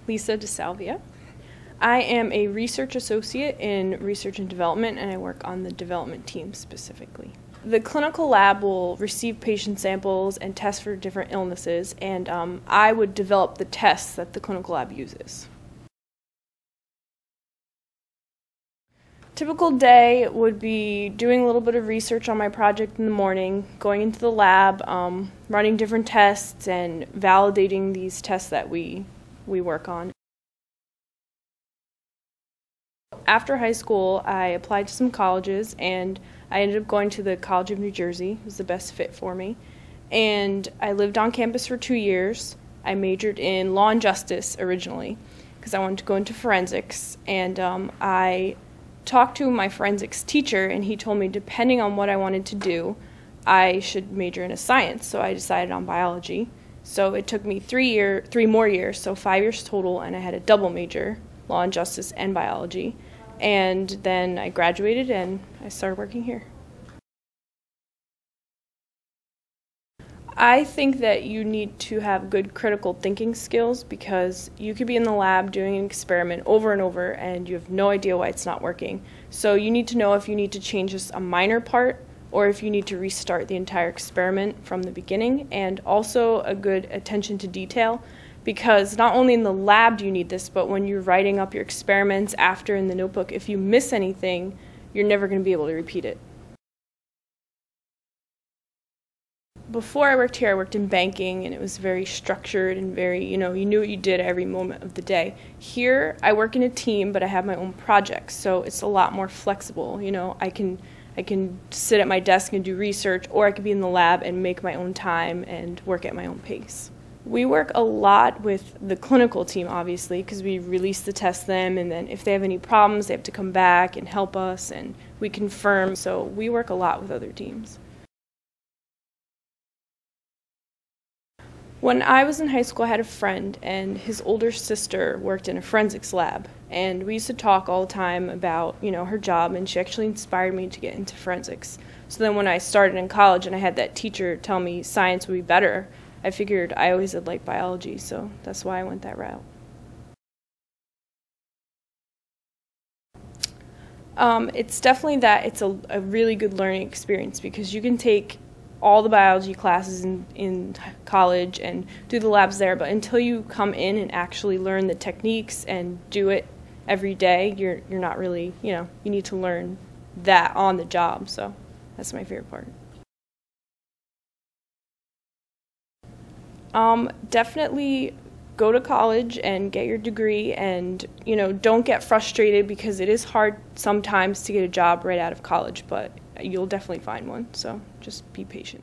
Lisa DeSalvia. I am a research associate in research and development, and I work on the development team specifically. The clinical lab will receive patient samples and test for different illnesses, and I would develop the tests that the clinical lab uses. Typical day would be doing a little bit of research on my project in the morning, going into the lab, running different tests, and validating these tests that we work on. After high school, I applied to some colleges, and I ended up going to the College of New Jersey. It was the best fit for me. And I lived on campus for 2 years. I majored in law and justice originally because I wanted to go into forensics, and I talked to my forensics teacher, and he told me depending on what I wanted to do, I should major in a science. So I decided on biology. So it took me 3 more years, so 5 years total, and I had a double major, law and justice and biology. And then I graduated and I started working here. I think that you need to have good critical thinking skills because you could be in the lab doing an experiment over and over and you have no idea why it's not working. So you need to know if you need to change just a minor part or if you need to restart the entire experiment from the beginning, and also a good attention to detail, because not only in the lab do you need this, but when you're writing up your experiments after in the notebook, if you miss anything, you're never going to be able to repeat it. Before I worked here, I worked in banking, and it was very structured and very, you knew what you did every moment of the day. Here, I work in a team, but I have my own projects, so it's a lot more flexible. I can sit at my desk and do research, or I could be in the lab and make my own time and work at my own pace. We work a lot with the clinical team, obviously, because we release the test them, and then if they have any problems, they have to come back and help us, and we confirm. So we work a lot with other teams. When I was in high school, I had a friend, and his older sister worked in a forensics lab, and we used to talk all the time about, her job, and she actually inspired me to get into forensics. So then when I started in college and I had that teacher tell me science would be better, I figured I always had liked biology, so that's why I went that route. It's definitely that it's a really good learning experience because you can take all the biology classes in college and do the labs there, but until you come in and actually learn the techniques and do it every day, you're not really, you need to learn that on the job, so that's my favorite part. Definitely go to college and get your degree, and don't get frustrated because it is hard sometimes to get a job right out of college, but you'll definitely find one, so just be patient.